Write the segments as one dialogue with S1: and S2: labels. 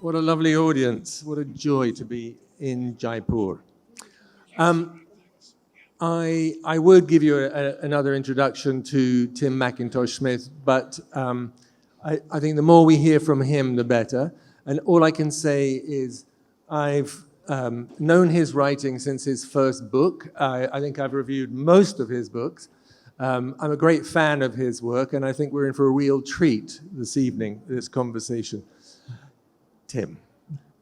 S1: What a lovely audience. What a joy to be in Jaipur. I would give you another introduction to Tim Mackintosh-Smith, but I think the more we hear from him, the better. And all I can say is I've known his writing since his first book. I think I've reviewed most of his books. I'm a great fan of his work, and I think we're in for a real treat this evening, this conversation. Tim.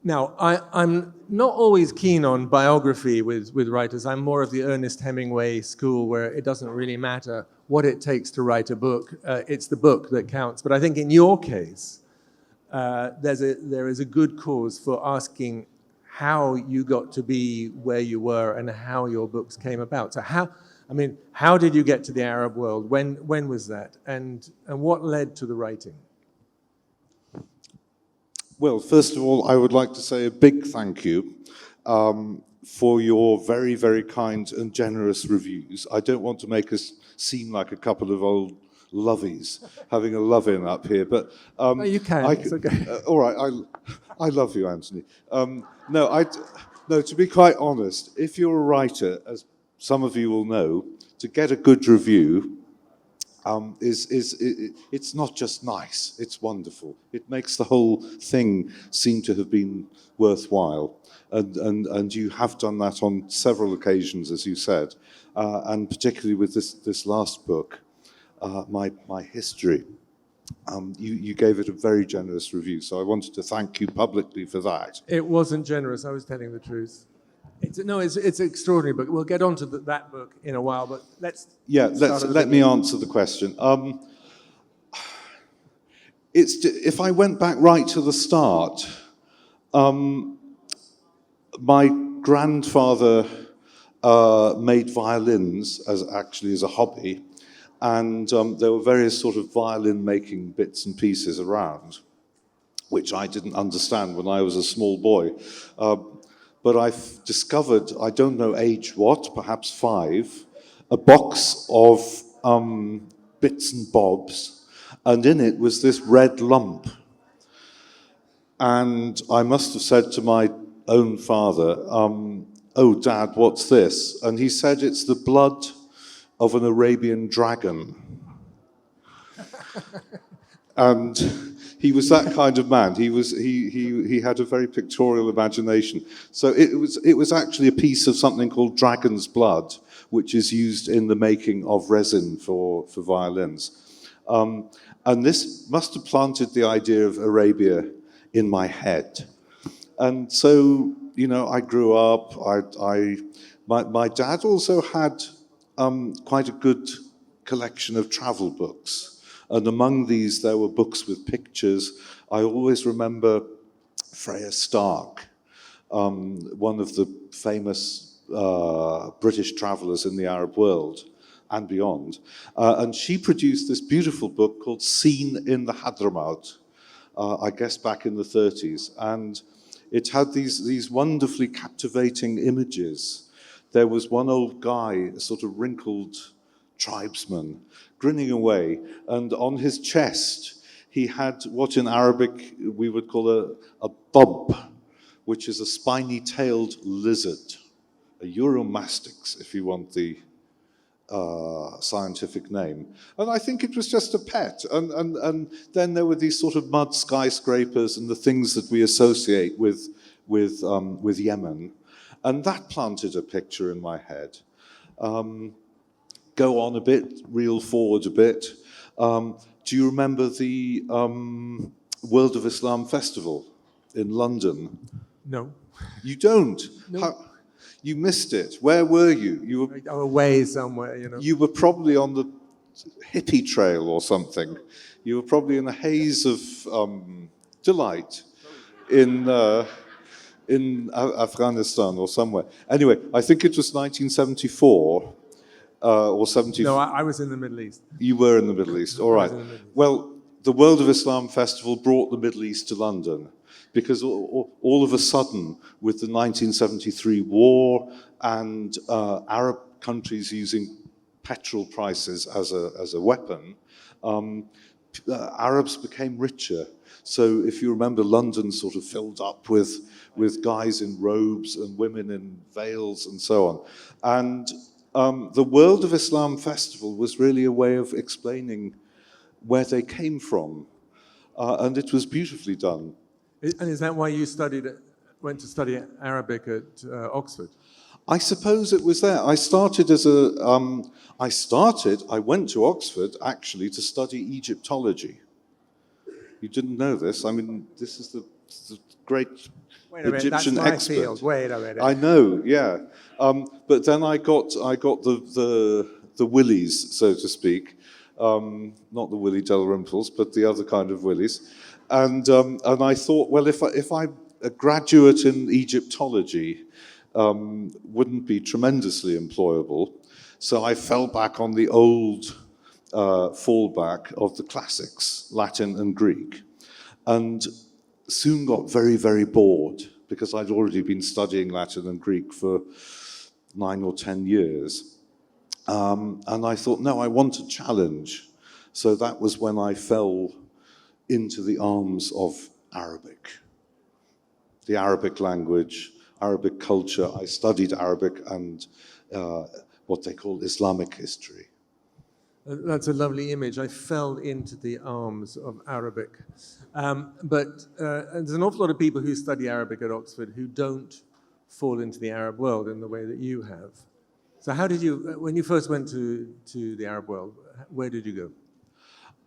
S1: Now, I'm not always keen on biography with writers. I'm more of the Ernest Hemingway school, where it doesn't really matter what it takes to write a book. It's the book that counts. But I think in your case, there is a good cause for asking how you got to be where you were and how your books came about. So how did you get to the Arab world? When was that? And what led to the writing?
S2: Well, first of all, I would like to say a big thank you for your very, very kind and generous reviews. I don't want to make us seem like a couple of old lovies having a love-in up here, but...
S1: oh, you can, it's okay.
S2: All right, I love you, Anthony. No, to be quite honest, if you're a writer, as some of you will know, to get a good review, it's not just nice, it's wonderful. It makes the whole thing seem to have been worthwhile. And you have done that on several occasions, as you said, and particularly with this last book, my history. You gave it a very generous review, so I wanted to thank you publicly for that.
S1: It wasn't generous, I was telling the truth. It's extraordinary, but we'll get on to that book in a while, but let me answer the question. If I went back right to the start, my grandfather made violins as a hobby, and there were various sort of violin-making bits and pieces around, which I didn't understand when I was a small boy. But I've discovered, I don't know age what, perhaps 5, a box of bits and bobs, and in it was this red lump. And I must have said to my own father, oh, Dad, what's this? And he said, it's the blood of an Arabian dragon. And he was that kind of man. He had a very pictorial imagination. So it was actually a piece of something called dragon's blood, which is used in the making of resin for violins. And this must have planted the idea of Arabia in my head. And so, I grew up. My dad also had quite a good collection of travel books. And among these, there were books with pictures. I always remember Freya Stark, one of the famous British travelers in the Arab world and beyond. And she produced this beautiful book called Scene in the Hadramaut, I guess back in the 30s. And it had these wonderfully captivating images. There was one old guy, a sort of wrinkled tribesman, grinning away, and on his chest he had what in Arabic we would call a dub, which is a spiny-tailed lizard, a Euromastix, if you want the scientific name. And I think it was just a pet. And then there were these sort of mud skyscrapers and the things that we associate with Yemen. And that planted a picture in my head. Go on a bit, reel forward a bit. Do you remember the World of Islam Festival in London? No.
S2: You don't?
S1: No.
S2: You missed it. Where were you? You were
S1: away somewhere,
S2: You were probably on the hippie trail or something. You were probably in a haze of delight in Afghanistan or somewhere. Anyway, I think it was 1974 or 74.
S1: No, I was in the Middle East.
S2: You were in the Middle East, all right. Well, the World of Islam Festival brought the Middle East to London, because all of a sudden, with the 1973 war and Arab countries using petrol prices as a weapon,
S1: Arabs became richer. So if you remember, London sort of filled up with guys in robes and women in veils and so on. And the World of Islam Festival was really a way of explaining where they came from. And it was beautifully done.
S3: And is that why you went to study Arabic at Oxford?
S1: I suppose it was there. I went to Oxford actually to study Egyptology. You didn't know this. I mean, this is the great Egyptian
S3: that's my
S1: expert.
S3: field. Wait a minute.
S1: I know, yeah. But then I got the willies, so to speak. Not the Willy Dalrymples, but the other kind of willies. And I thought, well, if I'm a graduate in Egyptology, wouldn't be tremendously employable. So I fell back on the old fallback of the classics, Latin and Greek, and soon got very, very bored because I'd already been studying Latin and Greek for 9 or 10 years. And I thought, no, I want a challenge. So that was when I fell into the arms of Arabic, the Arabic language, Arabic culture. I studied Arabic and what they call Islamic history.
S3: That's a lovely image. I fell into the arms of Arabic. But there's an awful lot of people who study Arabic at Oxford who don't fall into the Arab world in the way that you have. So how did you, when you first went to the Arab world, where did you go?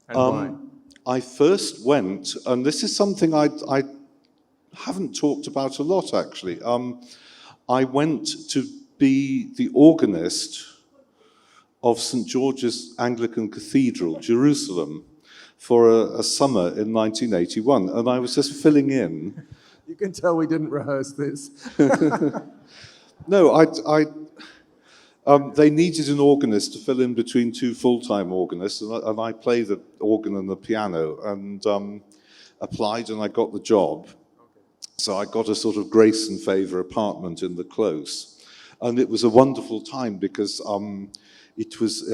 S3: And why?
S1: I first went, and this is something I haven't talked about a lot actually. I went to be the organist of St. George's Anglican Cathedral, Jerusalem, for a summer in 1981, and I was just filling in.
S3: You can tell we didn't rehearse this.
S1: No, they needed an organist to fill in between two full-time organists, and I play the organ and the piano, and applied, and I got the job. So I got a sort of grace and favour apartment in the Close, and it was a wonderful time because it was,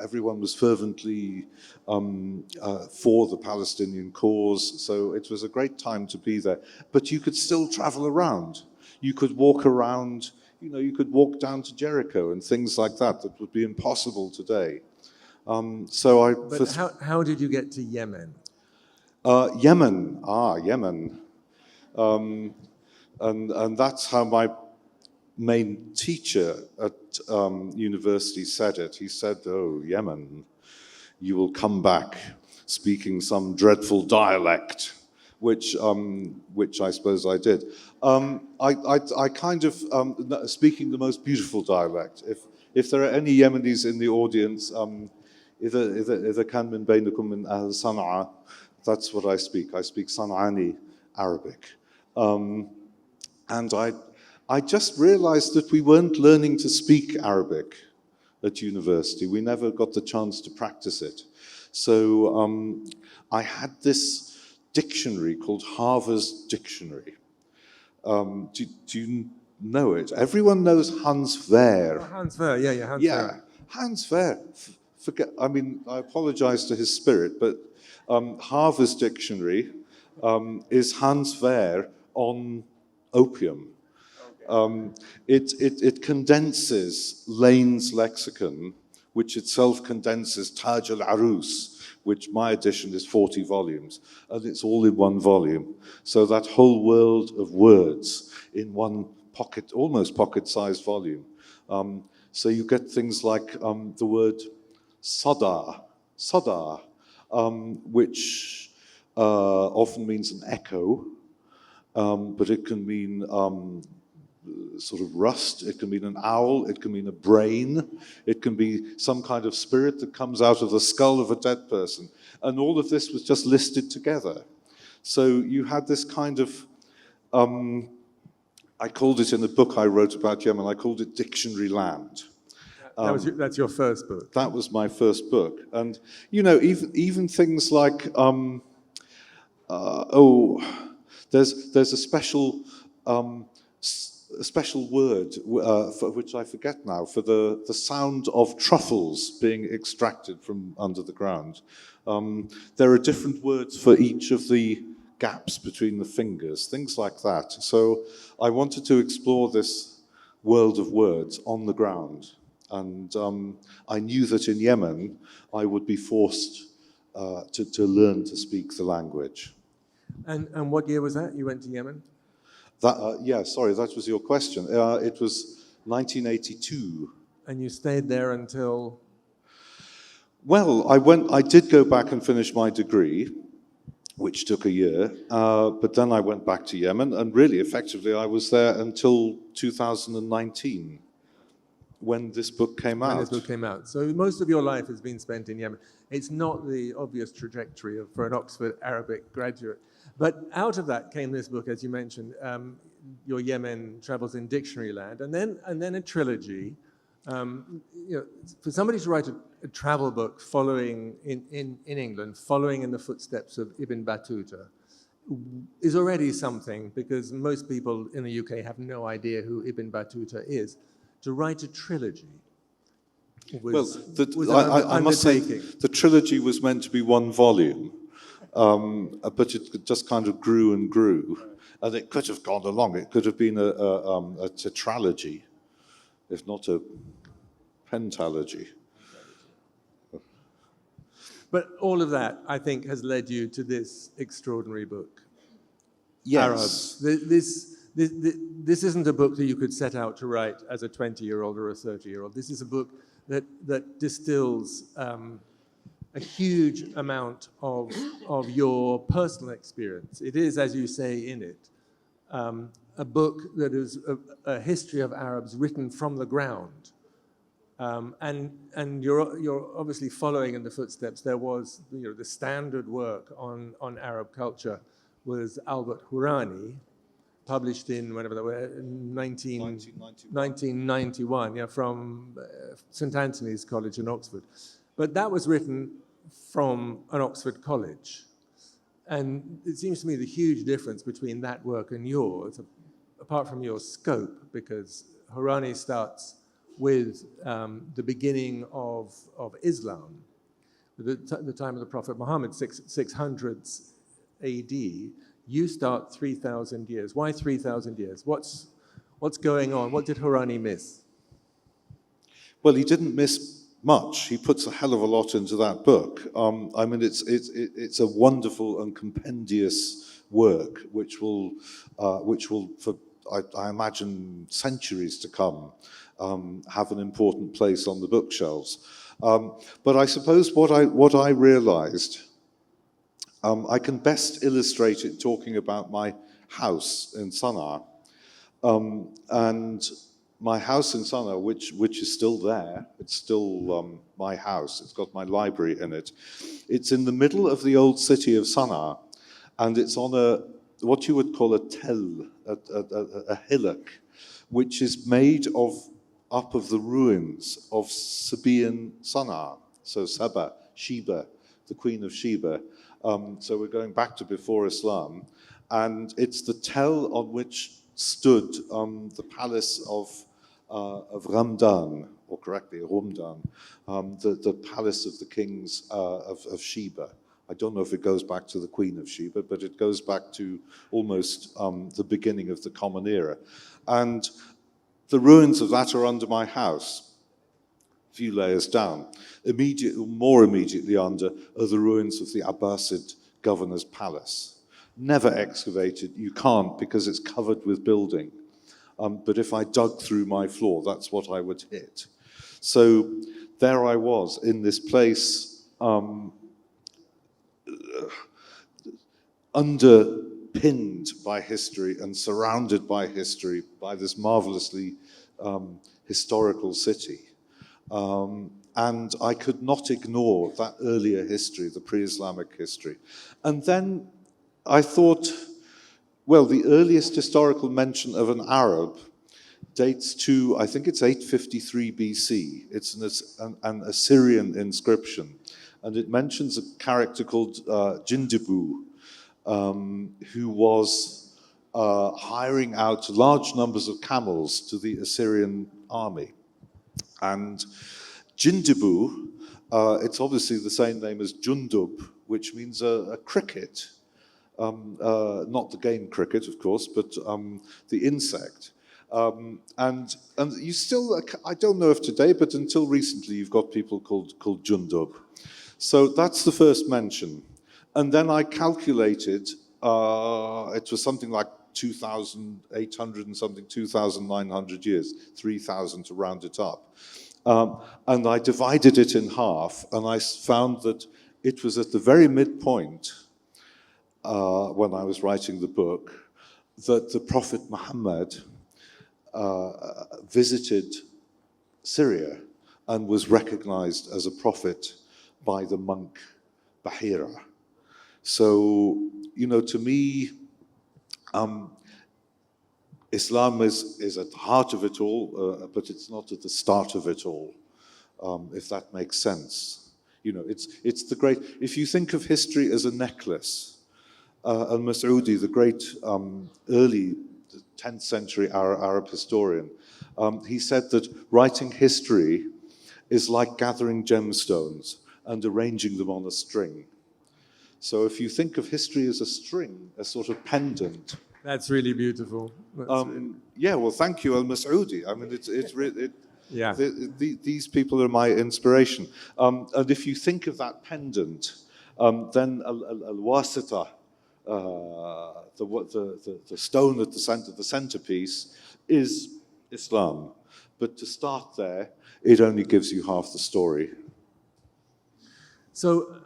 S1: everyone was fervently for the Palestinian cause, so it was a great time to be there. But you could still travel around. You could walk around, you could walk down to Jericho and things like that would be impossible today.
S3: But how did you get to Yemen?
S1: Yemen. And that's how my main teacher at university said it. He said, "Oh, Yemen, you will come back speaking some dreadful dialect," which I suppose I did. I kind of speaking the most beautiful dialect. If there are any Yemenis in the audience, إذا كان من بينكم من أهل صنعاء, that's what I speak. I speak San'ani Arabic, and I just realized that we weren't learning to speak Arabic at university. We never got the chance to practice it. So I had this dictionary called Harvard's Dictionary. Do you know it? Everyone knows Hans Wehr.
S3: Oh, Hans Wehr, yeah, Hans Wehr.
S1: Hans Wehr. I apologize to his spirit, but Harvard's Dictionary is Hans Wehr on opium. It condenses Lane's lexicon, which itself condenses Taj al-Arus, which my edition is 40 volumes, and it's all in one volume. So that whole world of words in one pocket, almost pocket-sized volume. So you get things like the word sada, which often means an echo, but it can mean sort of rust, it can mean an owl, it can mean a brain, it can be some kind of spirit that comes out of the skull of a dead person. And all of this was just listed together. So you had this kind of, I called it in the book I wrote about Yemen, I called it Dictionary Land.
S3: That's your first book?
S1: That was my first book. And, even things like, there's a special a special word, for which I forget now, for the sound of truffles being extracted from under the ground. There are different words for each of the gaps between the fingers, things like that. So I wanted to explore this world of words on the ground. And I knew that in Yemen, I would be forced to learn to speak the language.
S3: And what year was that? You went to Yemen?
S1: Yeah, sorry, that was your question. It was 1982.
S3: And you stayed there until?
S1: Well, I did go back and finish my degree, which took a year, but then I went back to Yemen, and really, effectively, I was there until 2019, when this book came out.
S3: When this book came out. So most of your life has been spent in Yemen. It's not the obvious trajectory for an Oxford Arabic graduate. But out of that came this book, as you mentioned, Your Yemen Travels in Dictionary Land, and then a trilogy. For somebody to write a travel book following in England, following in the footsteps of Ibn Battuta, is already something, because most people in the UK have no idea who Ibn Battuta is. To write a trilogy was
S1: I must say, the trilogy was meant to be one volume, but it just kind of grew and grew, and it could have gone along. It could have been a tetralogy, if not a pentalogy.
S3: But all of that, I think, has led you to this extraordinary book.
S1: Yes.
S3: Arabs. This isn't a book that you could set out to write as a 20-year-old or a 30-year-old. This is a book that distills a huge amount of your personal experience. It is, as you say in it, a book that is a history of Arabs written from the ground. And you're obviously following in the footsteps. There was, the standard work on Arab culture was Albert Hourani, published in, whenever that was, 1991, from St. Anthony's College in Oxford. But that was written from an Oxford college. And it seems to me the huge difference between that work and yours, apart from your scope, because Hourani starts with the beginning of Islam, the time of the Prophet Muhammad, 600s AD. You start 3,000 years. Why 3,000 years? What's going on? What did Hourani miss?
S1: Well, he didn't miss much. He puts a hell of a lot into that book. I mean, it's a wonderful and compendious work, which will for I imagine centuries to come, have an important place on the bookshelves. But I suppose what I realized. I can best illustrate it talking about my house in Sana'a. And my house in Sana'a, which is still there, it's still my house, it's got my library in it. It's in the middle of the old city of Sana'a, and it's on what you would call a tell, a hillock, which is made up of the ruins of Sabaean Sana'a, so Saba, Sheba, the Queen of Sheba. So we're going back to before Islam, and it's the tell on which stood the palace of Ramdan, or correctly, Rumdan, the palace of the kings of Sheba. I don't know if it goes back to the Queen of Sheba, but it goes back to almost the beginning of the Common Era. And the ruins of that are under my house, a few layers down. More immediately under are the ruins of the Abbasid governor's palace. Never excavated, you can't, because it's covered with building. But if I dug through my floor, that's what I would hit. So there I was in this place, underpinned by history and surrounded by history, by this marvelously historical city. And I could not ignore that earlier history, the pre-Islamic history. And then I thought, well, the earliest historical mention of an Arab dates to, I think it's 853 BC. It's an Assyrian inscription. And it mentions a character called Jindibu, who was hiring out large numbers of camels to the Assyrian army. And Jindibu, it's obviously the same name as Jundub, which means a cricket. Not the game cricket, of course, but the insect. And you still, I don't know if today, but until recently, you've got people called Jundub. So that's the first mention. And then I calculated, it was something like 2,800 and something, 2,900 years, 3,000 to round it up. And I divided it in half, and I found that it was at the very midpoint, when I was writing the book, that the Prophet Muhammad visited Syria and was recognized as a prophet by the monk Bahira. So, you know, to me, Islam is at the heart of it all, but it's not at the start of it all, if that makes sense. You know, it's the great, if you think of history as a necklace, Al-Mas'udi, the great early 10th century Arab historian, he said that writing history is like gathering gemstones and arranging them on a string. So if you think of history as a string, a sort of pendant.
S3: That's really beautiful.
S1: Yeah, well, thank you, Al-Mas'udi. I mean,
S3: yeah.
S1: These people are my inspiration. And if you think of that pendant, then Al-Wasita, the stone at the center, the centerpiece, is Islam. But to start there, it only gives you half the story.
S3: So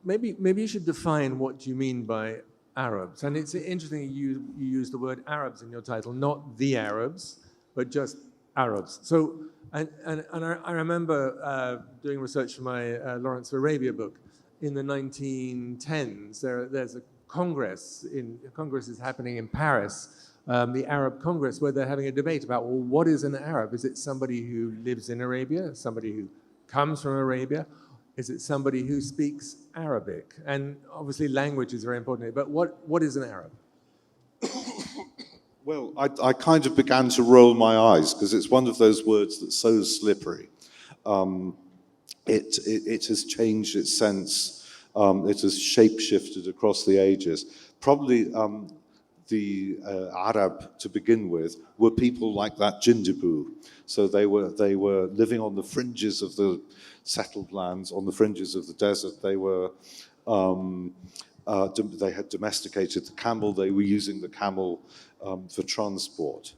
S3: maybe you should define what you mean by Arabs. And it's interesting you use the word Arabs in your title, not the Arabs, but just Arabs. So, and I remember doing research for my Lawrence of Arabia book. In the 1910s, there's a Congress is happening in Paris, the Arab Congress, where they're having a debate about, well, what is an Arab? Is it somebody who lives in Arabia, somebody who comes from Arabia? Is it somebody who speaks Arabic? And obviously language is very important, but what is an Arab?
S1: Well, I kind of began to roll my eyes because it's one of those words that's so slippery. It has changed its sense. It has shape-shifted across the ages. Probably the Arab, to begin with, were people like that Jindibu. So they were living on the fringes of the settled lands, on the fringes of the desert. They were they had domesticated the camel. They were using the camel for transport,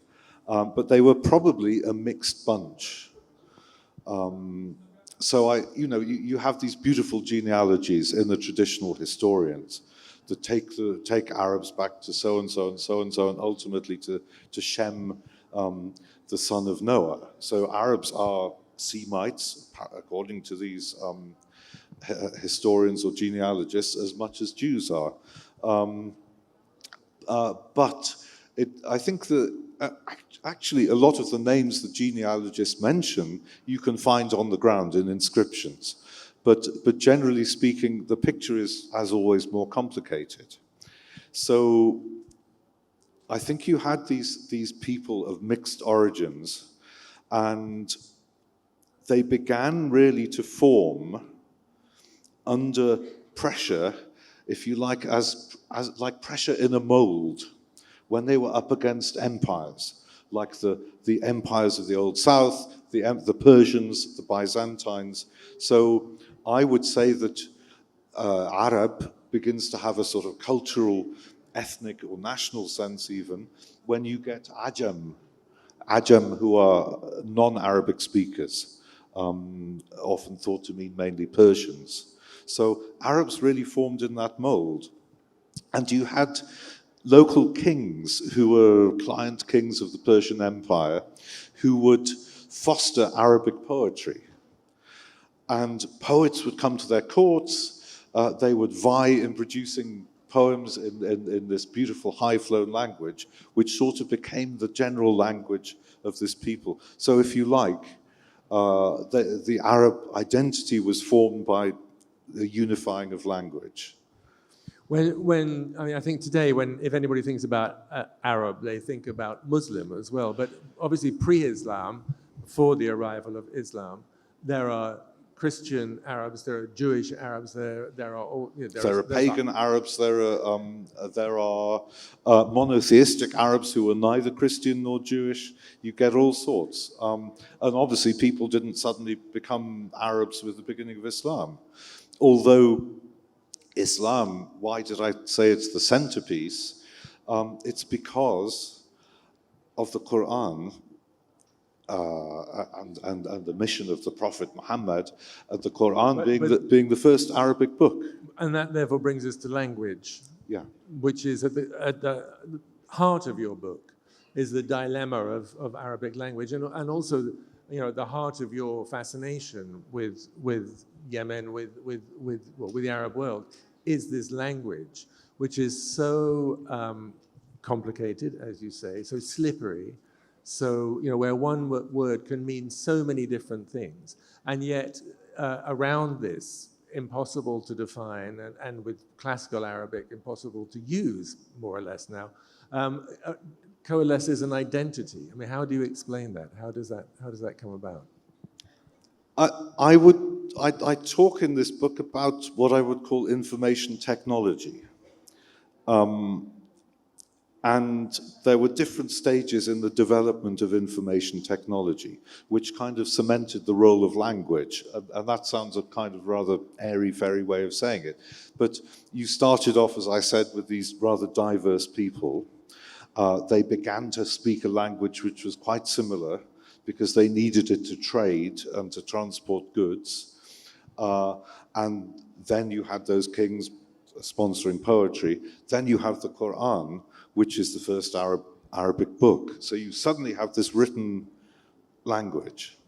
S1: but they were probably a mixed bunch. So you have these beautiful genealogies in the traditional historians that take Arabs back to so and so and so and so, and ultimately to Shem, the son of Noah. So Arabs are Semites, according to these historians or genealogists, as much as Jews are. But I think that actually a lot of the names the genealogists mention you can find on the ground in inscriptions. But generally speaking, the picture is, as always, more complicated. So I think you had these people of mixed origins, and they began really to form under pressure, if you like, as like pressure in a mold, when they were up against empires, like the empires of the Old South, the Persians, the Byzantines. So I would say that Arab begins to have a sort of cultural, ethnic, or national sense even, when you get Ajam who are non-Arabic speakers, often thought to mean mainly Persians. So Arabs really formed in that mold. And you had local kings who were client kings of the Persian Empire who would foster Arabic poetry. And poets would come to their courts, they would vie in producing poems in this beautiful high-flown language, which sort of became the general language of this people. So if you like, the Arab identity was formed by the unifying of language.
S3: I mean, I think today, if anybody thinks about Arab, they think about Muslim as well. But obviously, pre-Islam, before the arrival of Islam, there are Christian Arabs, there are Jewish Arabs, there are all. You know,
S1: there are pagan Arabs. There are monotheistic Arabs who are neither Christian nor Jewish. You get all sorts, and obviously, people didn't suddenly become Arabs with the beginning of Islam, although. Islam, why did I say it's the centerpiece? It's because of the Quran and the mission of the Prophet Muhammad, and the Quran being the first Arabic book.
S3: And that therefore brings us to language,
S1: Yeah.
S3: which is at the heart of your book, is the dilemma of Arabic language, and also, you know, the heart of your fascination with Yemen, with the Arab world, is this language, which is so complicated, as you say, so slippery, so, you know, where one word can mean so many different things, and yet around this, impossible to define, and with classical Arabic, impossible to use, more or less now, coalesces an identity. I mean, how do you explain that? How does that come about?
S1: I talk in this book about what I would call information technology. And there were different stages in the development of information technology, which kind of cemented the role of language. And that sounds a kind of rather airy-fairy way of saying it. But you started off, as I said, with these rather diverse people. They began to speak a language which was quite similar, because they needed it to trade and to transport goods. And then you had those kings sponsoring poetry. Then you have the Quran, which is the first Arabic book. So you suddenly have this written language.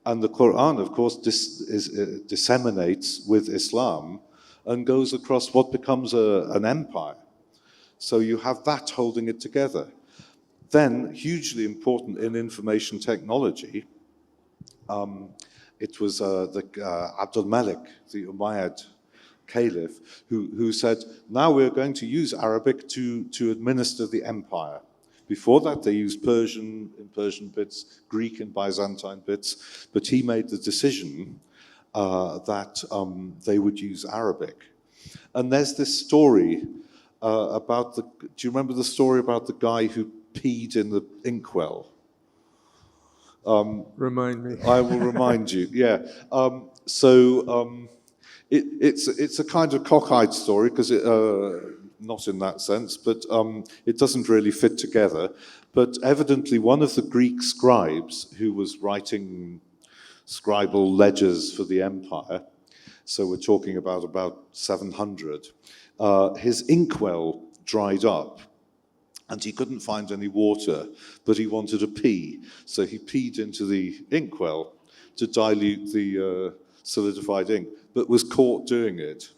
S1: And the Quran, of course, disseminates with Islam and goes across what becomes an empire. So you have that holding it together. Then, hugely important in information technology, it was Abdul Malik, the Umayyad caliph, who said, now we're going to use Arabic to administer the empire. Before that, they used Persian in Persian bits, Greek in Byzantine bits, but he made the decision that they would use Arabic. And there's this story about do you remember the story about the guy who peed in the inkwell?
S3: Remind me.
S1: I will remind you, yeah. It's a kind of cockeyed story, because not in that sense, but it doesn't really fit together. But evidently one of the Greek scribes who was writing scribal ledgers for the empire, so we're talking about 700, his inkwell dried up, and he couldn't find any water, but he wanted to pee. So he peed into the inkwell to dilute the solidified ink, but was caught doing it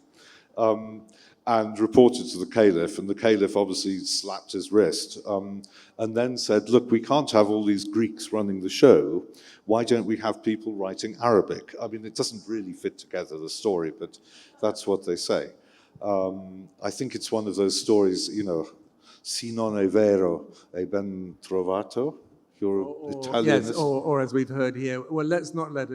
S1: and reported to the caliph. And the caliph obviously slapped his wrist and then said, look, we can't have all these Greeks running the show. Why don't we have people writing Arabic? I mean, it doesn't really fit together, the story, but that's what they say. I think it's one of those stories, you know, si non è vero è ben trovato. Your Italian.
S3: Yes, or as we've heard here, well, let's not let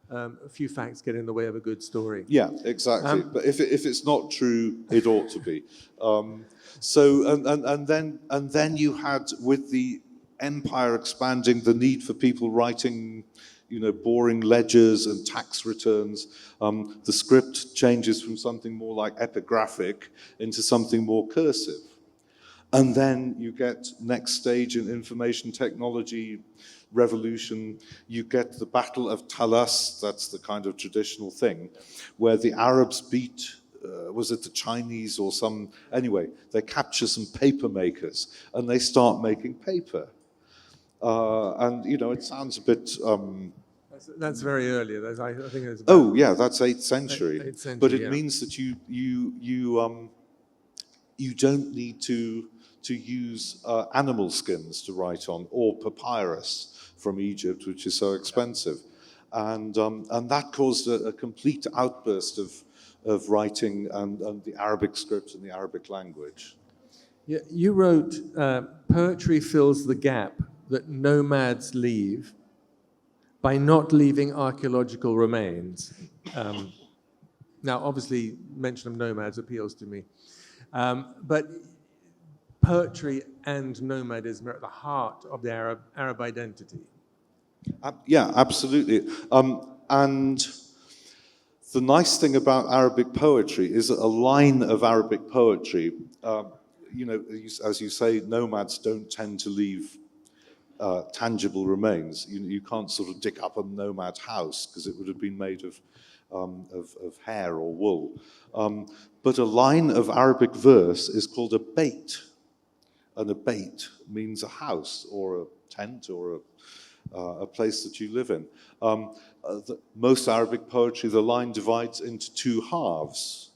S3: a few facts get in the way of a good story.
S1: Yeah, exactly. But if it's not true, it ought to be. And then you had, with the empire expanding, the need for people writing, you know, boring ledgers and tax returns. The script changes from something more like epigraphic into something more cursive. And then you get next stage in information technology revolution, you get the Battle of Talas, that's the kind of traditional thing, where the Arabs beat, was it the Chinese or some, anyway, they capture some paper makers and they start making paper. And, you know, it sounds a bit...
S3: That's very early. I think it's
S1: oh, yeah, that's 8th century.
S3: 8th century,
S1: but it means that you don't need to use animal skins to write on, or papyrus from Egypt, which is so expensive. And that caused a complete outburst of writing and the Arabic script and the Arabic language.
S3: Yeah, you wrote, poetry fills the gap that nomads leave by not leaving archaeological remains. Now, obviously, mention of nomads appeals to me. But poetry and nomadism are at the heart of the Arab identity.
S1: Yeah, absolutely. And the nice thing about Arabic poetry is that a line of Arabic poetry, you know, as you say, nomads don't tend to leave tangible remains. You can't sort of dig up a nomad house because it would have been made of hair or wool. But a line of Arabic verse is called a bait. And a bait means a house or a tent or a place that you live in. Most Arabic poetry, the line divides into two halves,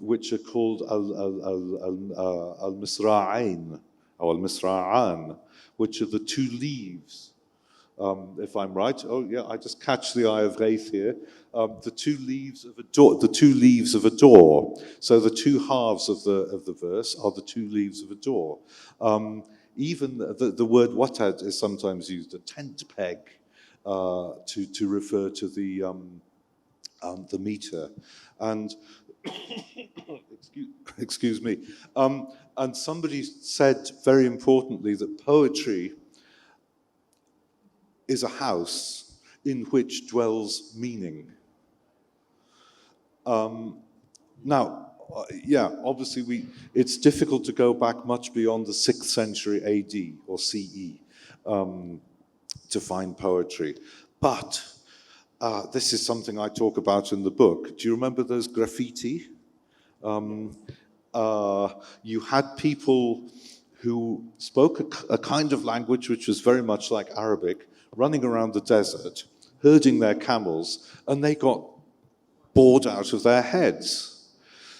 S1: which are called al-misra'ain or al-misra'an, which are the two leaves. If I'm right, oh yeah, I just catch the eye of Wraith here. The two leaves of a door. The two leaves of a door. So the two halves of the verse are the two leaves of a door. Even the word watad is sometimes used, a tent peg, to refer to the meter. And excuse me. And somebody said very importantly that poetry is a house in which dwells meaning. Now, yeah, obviously it's difficult to go back much beyond the 6th century AD or CE to find poetry. But this is something I talk about in the book. Do you remember those graffiti? You had people who spoke a kind of language which was very much like Arabic, running around the desert, herding their camels, and they got bored out of their heads.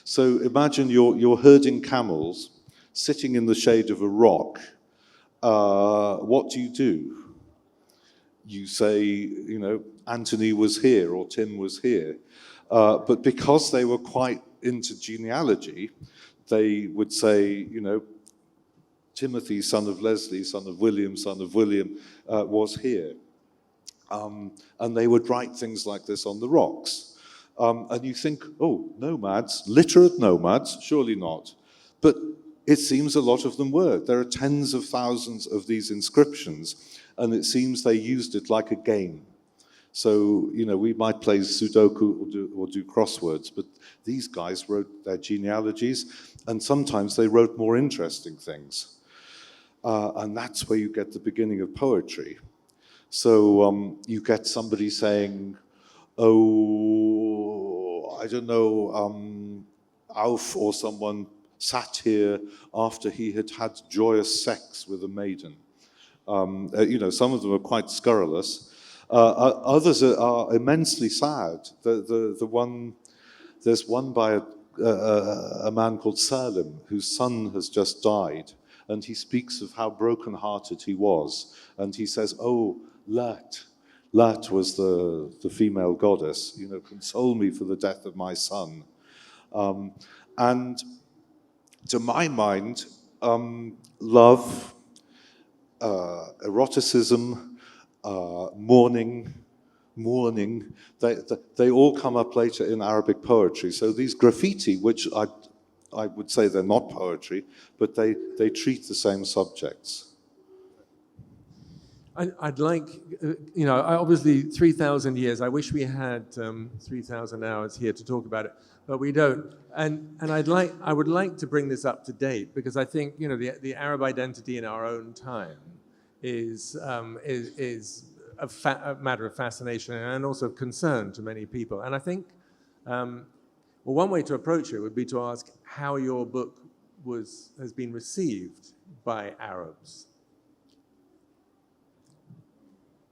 S1: So imagine you're herding camels, sitting in the shade of a rock. What do? You say, you know, Anthony was here or Tim was here. But because they were quite into genealogy, they would say, you know, Timothy, son of Leslie, son of William, was here. And they would write things like this on the rocks. And you think, oh, nomads, literate nomads? Surely not. But it seems a lot of them were. There are tens of thousands of these inscriptions, and it seems they used it like a game. So, you know, we might play Sudoku or do crosswords, but these guys wrote their genealogies, and sometimes they wrote more interesting things. And that's where you get the beginning of poetry. So you get somebody saying, oh, I don't know, Auf or someone sat here after he had had joyous sex with a maiden. You know, some of them are quite scurrilous. Others are immensely sad. There's one by a man called Salim, whose son has just died, and he speaks of how broken-hearted he was. And he says, oh, Lat was the female goddess, you know, console me for the death of my son. And to my mind, love, eroticism, mourning, they all come up later in Arabic poetry. So these graffiti, which I would say they're not poetry, but they treat the same subjects.
S3: I'd like, you know, obviously 3,000 years, I wish we had 3,000 hours here to talk about it, but we don't. And I would like to bring this up to date, because I think, you know, the Arab identity in our own time is a matter of fascination and also of concern to many people. And I think, well, one way to approach it would be to ask how your book has been received by Arabs.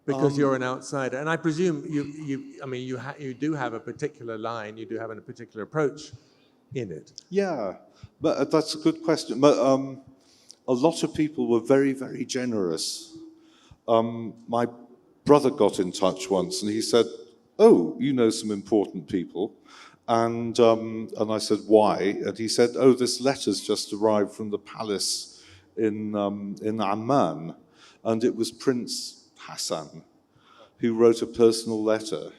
S3: Because you're an outsider, and I presume you do have a particular line, you do have a particular approach in it.
S1: Yeah, but that's a good question. But a lot of people were very, very generous. My brother got in touch once, and he said, "Oh, you know some important people," And I said, why? And he said, oh, this letter's just arrived from the palace in Amman. And it was Prince Hassan who wrote a personal letter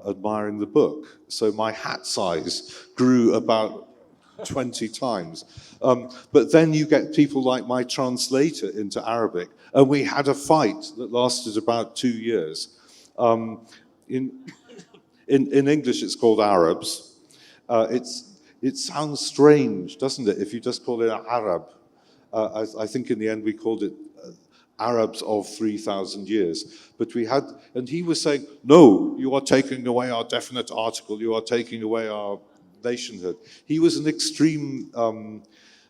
S1: admiring the book. So my hat size grew about 20 times. But then you get people like my translator into Arabic, and we had a fight that lasted about 2 years. In English, it's called Arabs. It sounds strange, doesn't it, if you just call it Arab. I think in the end we called it Arabs of 3,000 years. But we had, and he was saying, no, you are taking away our definite article, you are taking away our nationhood. He was an extreme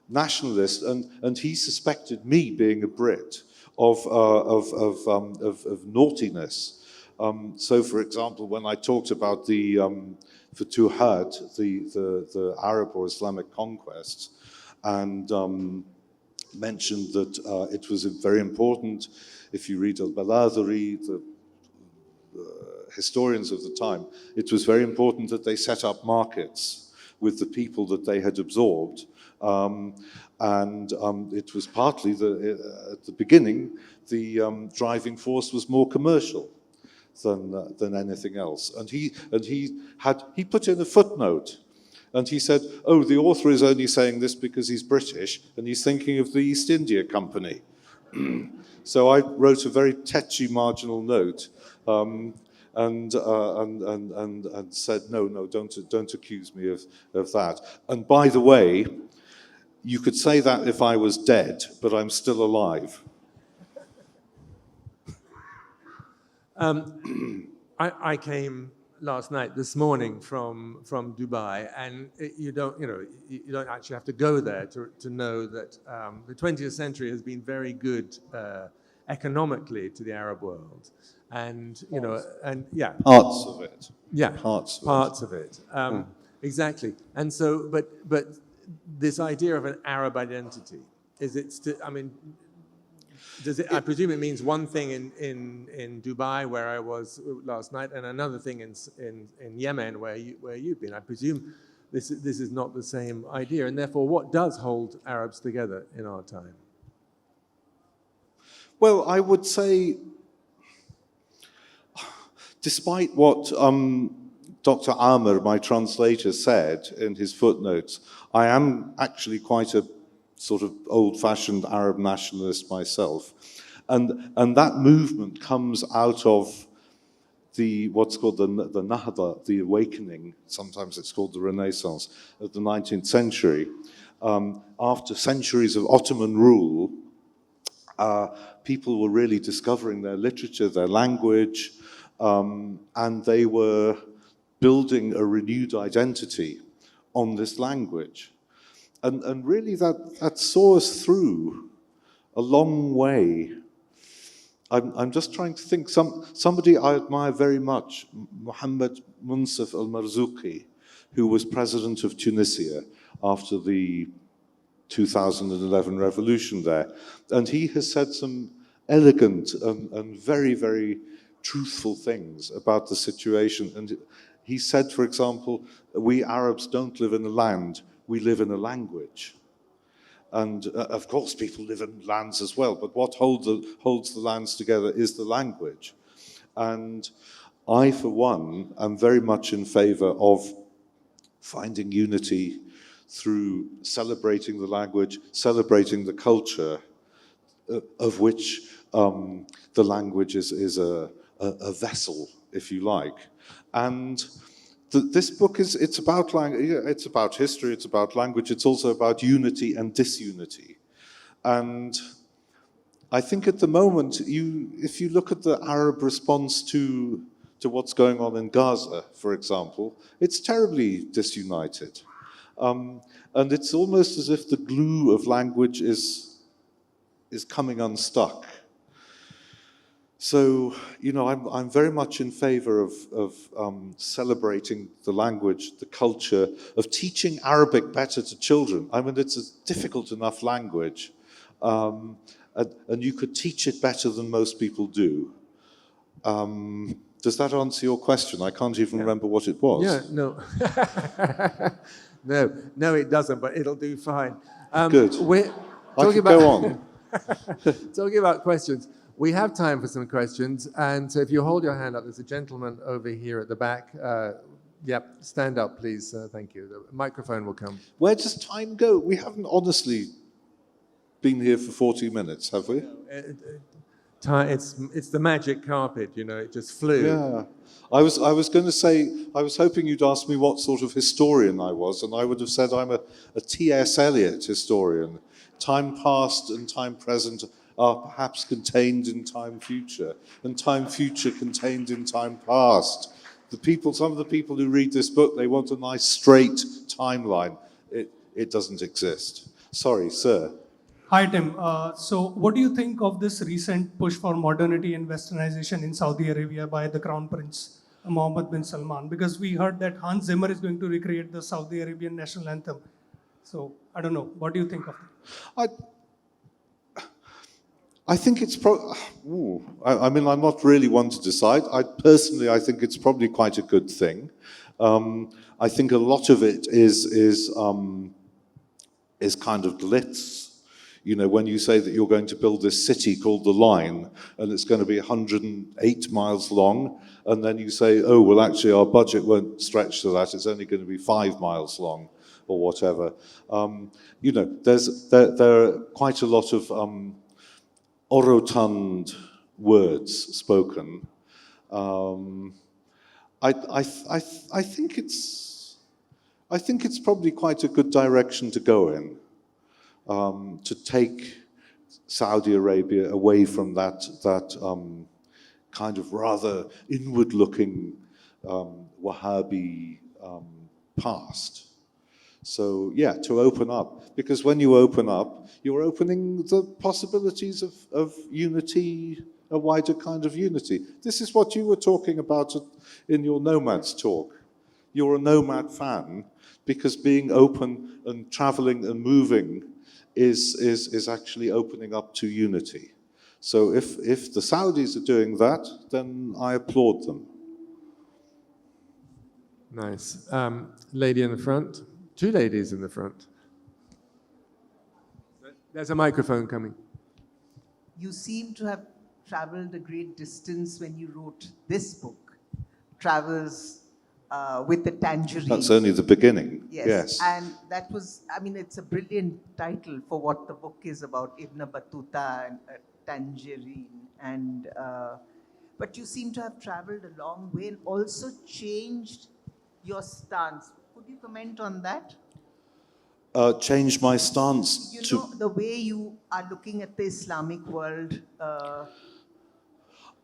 S1: nationalist, and he suspected me, being a Brit, of naughtiness. So, for example, when I talked about the Futuhat, the Arab or Islamic conquests, and mentioned that it was very important, if you read al-Baladhuri, the historians of the time, it was very important that they set up markets with the people that they had absorbed. And it was partly, at the beginning, the driving force was more commercial than anything else. And he put in a footnote, and he said, oh, the author is only saying this because he's British, and he's thinking of the East India Company. So I wrote a very tetchy marginal note, and said, no, don't accuse me of that. And by the way, you could say that if I was dead, but I'm still alive.
S3: I came last night, this morning, from Dubai, and you don't actually have to go there to know that the 20th century has been very good economically to the Arab world, and
S1: Parts of it.
S3: Yeah,
S1: parts
S3: of it. Exactly. And so, but this idea of an Arab identity, is it still? I mean, does it? I presume it means one thing in Dubai, where I was last night, and another thing in Yemen, where you've been. I presume this is not the same idea, and therefore, what does hold Arabs together in our time?
S1: Well, I would say, despite what Dr. Amr, my translator, said in his footnotes, I am actually quite a sort of old-fashioned Arab nationalist myself. And that movement comes out of what's called the Nahda, the awakening, sometimes it's called the Renaissance, of the 19th century. After centuries of Ottoman rule, people were really discovering their literature, their language, and they were building a renewed identity on this language. And really that saw us through a long way. I'm just trying to think, somebody I admire very much, Mohammed Munsif al-Marzouki, who was president of Tunisia after the 2011 revolution there. And he has said some elegant and very, very truthful things about the situation. And he said, for example, we Arabs don't live in a land, we live in a language. And of course, people live in lands as well, but what holds the lands together is the language. And I, for one, am very much in favor of finding unity through celebrating the language, celebrating the culture, of which the language is a vessel, if you like. And this book it's about it's about history, it's about language, it's also about unity and disunity. And I think at the moment, if you look at the Arab response to what's going on in Gaza, for example, it's terribly disunited. And it's almost as if the glue of language is coming unstuck. So, I'm very much in favor of celebrating the language, the culture, of teaching Arabic better to children. I mean, it's a difficult enough language, and you could teach it better than most people do. Does that answer your question? I can't even remember what it was.
S3: Yeah, no. No, it doesn't, but it'll do fine.
S1: Good.
S3: We're
S1: I
S3: talking
S1: could go on.
S3: talking about questions. We have time for some questions, and so if you hold your hand up, there's a gentleman over here at the back. Yep, stand up, please. Thank you. The microphone will come.
S1: Where does time go? We haven't honestly been here for 40 minutes, have we?
S3: It's the magic carpet, you know, it just flew.
S1: Yeah. I was going to say, I was hoping you'd ask me what sort of historian I was, and I would have said I'm a T.S. Eliot historian. Time past and time present are perhaps contained in time future, and time future contained in time past. Some of the people who read this book, they want a nice straight timeline. It doesn't exist. Sorry, sir.
S4: Hi, Tim. So what do you think of this recent push for modernity and westernization in Saudi Arabia by the Crown Prince Mohammed bin Salman? Because we heard that Hans Zimmer is going to recreate the Saudi Arabian national anthem. So I don't know. What do you think of that?
S1: I think it's I mean, I'm not really one to decide. I think it's probably quite a good thing. I think a lot of it is kind of glitz. You know, when you say that you're going to build this city called the Line, and it's going to be 108 miles long, and then you say, oh, well, actually, our budget won't stretch to that. It's only going to be 5 miles long, or whatever. You know, there are quite a lot of orotund words spoken. I think it's probably quite a good direction to go in, to take Saudi Arabia away from that kind of rather inward-looking Wahhabi past. So yeah, to open up, because when you open up, you're opening the possibilities of unity, a wider kind of unity. This is what you were talking about in your Nomads talk. You're a nomad fan because being open and traveling and moving is actually opening up to unity. So if the Saudis are doing that, then I applaud them.
S3: Nice. Lady in the front. 2 ladies in the front. There's a microphone coming.
S5: You seem to have traveled a great distance when you wrote this book, Travels with the Tangerine.
S1: That's only the beginning.
S5: Yes. And that was, I mean, it's a brilliant title for what the book is about, Ibn Battutah and Tangerine. And, but you seem to have traveled a long way and also changed your stance. Could you comment on that?
S1: Change my stance
S5: you know, the way you are looking at the Islamic world. I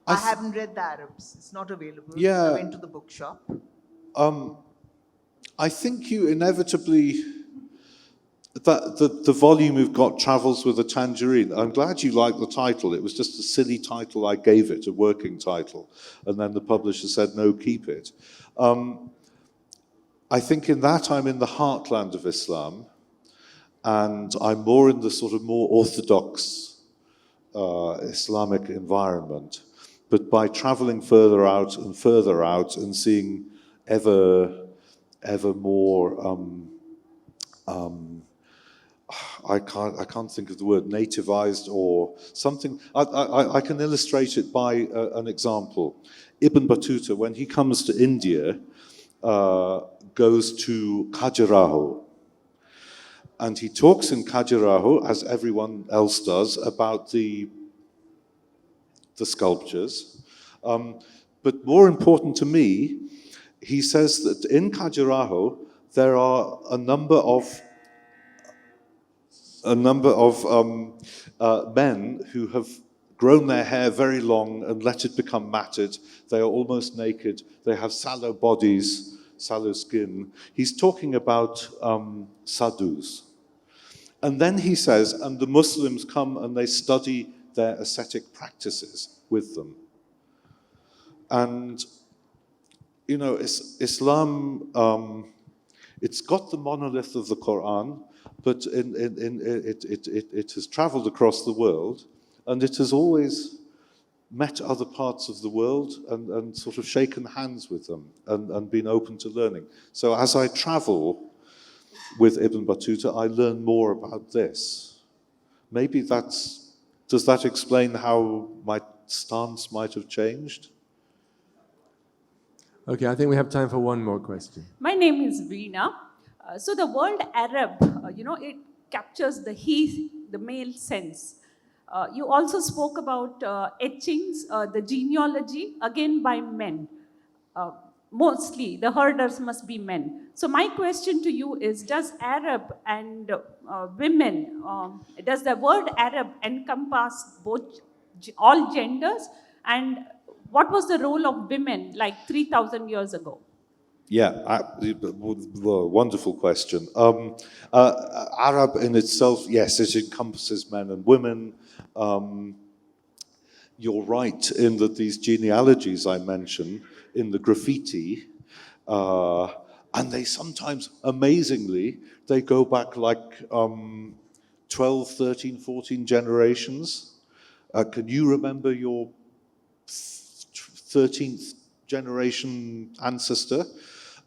S5: haven't read the Arabs. It's not available.
S1: Yeah.
S5: I went to the bookshop.
S1: I think you inevitably, the volume you've got, Travels with a Tangerine. I'm glad you like the title. It was just a silly title I gave it, a working title. And then the publisher said, no, keep it. I think in that I'm in the heartland of Islam, and I'm more in the sort of more orthodox Islamic environment. But by traveling further out and seeing ever more, I can't think of the word, nativized or something. I can illustrate it by an example. Ibn Battutah, when he comes to India, goes to Khajuraho. And he talks in Khajuraho, as everyone else does, about the sculptures. But more important to me, he says that in Khajuraho, there are a number of men who have grown their hair very long and let it become matted. They are almost naked. They have sallow bodies, sallow skin. He's talking about sadhus. And then he says, and the Muslims come and they study their ascetic practices with them. And, you know, Islam, it's got the monolith of the Quran, but it has traveled across the world, and it has always met other parts of the world and sort of shaken hands with them and been open to learning. So as I travel with Ibn Battuta, I learn more about this. Maybe does that explain how my stance might have changed?
S3: Okay, I think we have time for one more question.
S6: My name is Veena. So the word Arab, it captures the male sense. You also spoke about etchings, the genealogy, again by men. Mostly, the herders must be men. So my question to you is, does Arab and women, does the word Arab encompass all genders? And what was the role of women like 3,000 years ago?
S1: Yeah, wonderful question. Arab in itself, yes, it encompasses men and women. You're right in that these genealogies I mentioned in the graffiti, and they sometimes, amazingly, they go back like 12, 13, 14 generations. Can you remember your 13th generation ancestor?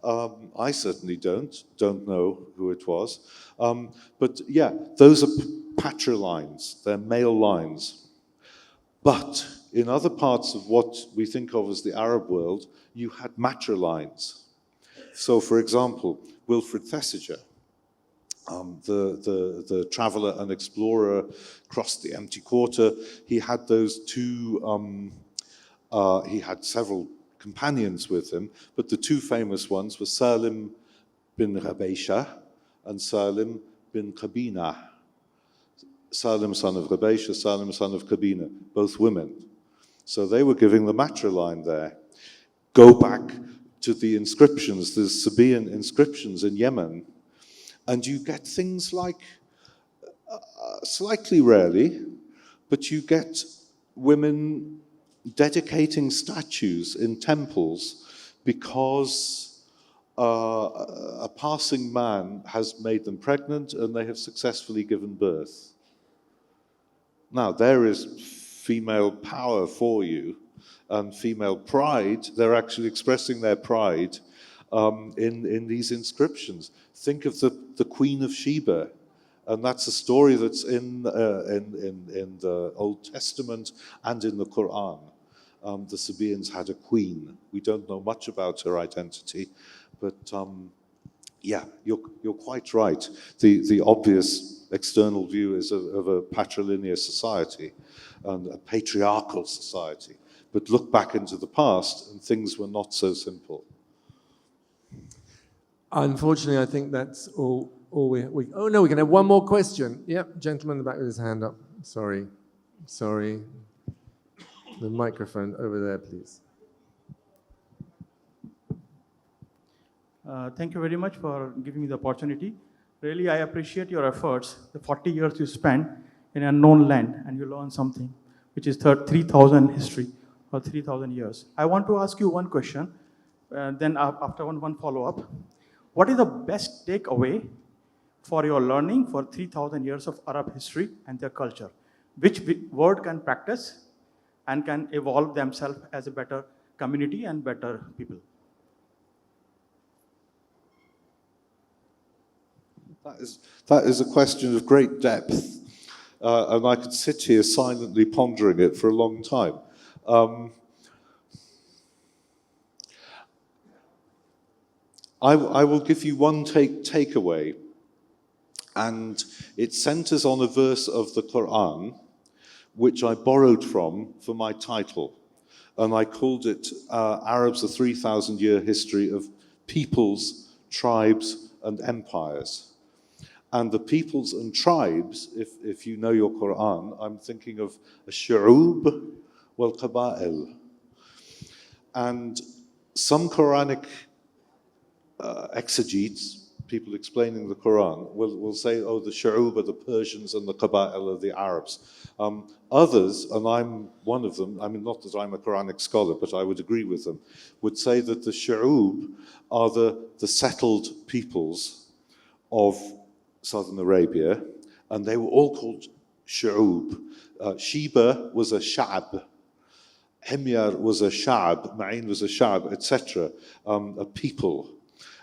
S1: I certainly don't know who it was. But yeah, those are patrilines, they're male lines. But in other parts of what we think of as the Arab world, you had matrilines. So for example, Wilfrid Thesiger, the traveler and explorer, crossed the empty quarter. He had those two, he had several companions with him, but the two famous ones were Salim bin Rabaisha and Salim bin Qabina. Salim, son of Rabaisha, Salim, son of Qabina, both women. So they were giving the matriline there. Go back to the inscriptions, the Sabaean inscriptions in Yemen, and you get things like, slightly rarely, but you get women dedicating statues in temples because a passing man has made them pregnant and they have successfully given birth. Now, there is female power for you and female pride. They're actually expressing their pride in these inscriptions. Think of the Queen of Sheba, and that's a story that's in the Old Testament and in the Quran. The Sabaeans had a queen. We don't know much about her identity, but yeah, you're quite right. The obvious external view is of a patrilinear society and a patriarchal society. But look back into the past and things were not so simple.
S3: Unfortunately, I think that's all we oh no, we can have one more question. Yep, gentleman in the back with his hand up. Sorry. The microphone over there, please.
S7: Thank you very much for giving me the opportunity. Really, I appreciate your efforts, the 40 years you spent in an unknown land, and you learn something, which is 3,000 history, or 3,000 years. I want to ask you one question, then after one follow-up. What is the best takeaway for your learning for 3,000 years of Arab history and their culture? Which word can practice and can evolve themselves as a better community and better people?
S1: That is a question of great depth, and I could sit here silently pondering it for a long time. I will give you one takeaway, and it centers on a verse of the Quran, which I borrowed from for my title, and I called it Arabs, a 3,000-year history of peoples, tribes, and empires. And the peoples and tribes, if you know your Quran, I'm thinking of الشعوب والقبائل. And some Quranic exegetes, people explaining the Quran, will say, oh, the Shu'ub are the Persians and the Qaba'il are the Arabs. Others, and I'm one of them, I mean, not that I'm a Quranic scholar, but I would agree with them, would say that the Shu'ub are the settled peoples of Southern Arabia, and they were all called Shu'ub. Sheba was a Sha'ab, Himyar was a sha'b, Ma'in was a sha'b, etc., a people.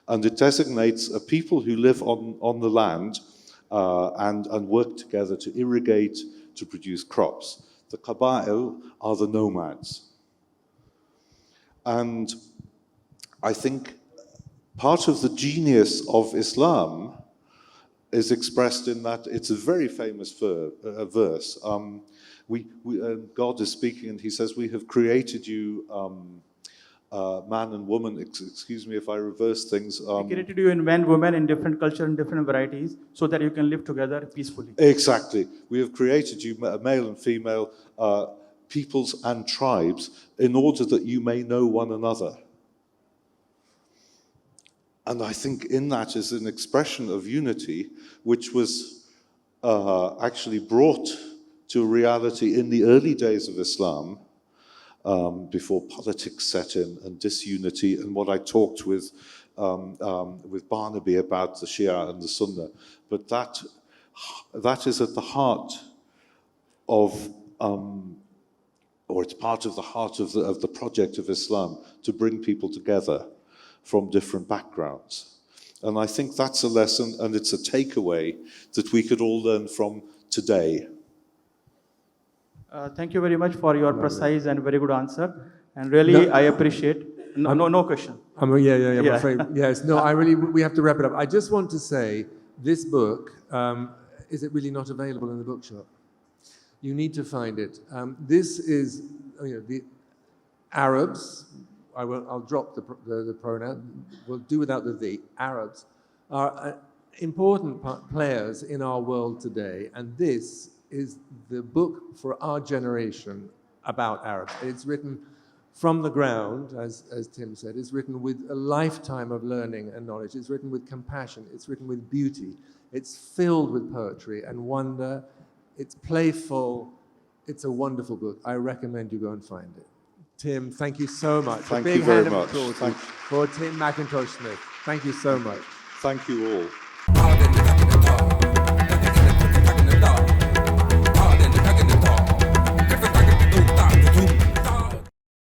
S1: And it designates a people who live on the land and work together to irrigate, to produce crops. The Qaba'il are the nomads. And I think part of the genius of Islam is expressed in that it's a very famous verse. God is speaking and he says, we have created you man and woman, excuse me if I reverse things.
S7: I created you in man, woman, in different culture and different varieties, so that you can live together peacefully.
S1: Exactly. We have created you male and female, peoples and tribes, in order that you may know one another. And I think in that is an expression of unity, which was actually brought to reality in the early days of Islam, before politics set in and disunity, and what I talked with Barnaby about the Shia and the Sunnah. But that is at the heart of, or it's part of the heart of the project of Islam, to bring people together from different backgrounds. And I think that's a lesson, and it's a takeaway that we could all learn from today.
S7: Thank you very much for your precise and very good answer. And really, I appreciate. No question.
S3: I'm afraid. Yes. No, we have to wrap it up. I just want to say, this book, is it really not available in the bookshop? You need to find it. This is, the Arabs, I'll drop the pronoun, we'll do without the Arabs, are important players in our world today, and this is the book for our generation about Arabs. It's written from the ground, as Tim said. It's written with a lifetime of learning and knowledge. It's written with compassion. It's written with beauty. It's filled with poetry and wonder. It's playful. It's a wonderful book. I recommend you go and find it. Tim, thank you so much.
S1: Thank you very much.
S3: For Tim Mackintosh-Smith. Thank you so much.
S1: Thank you all.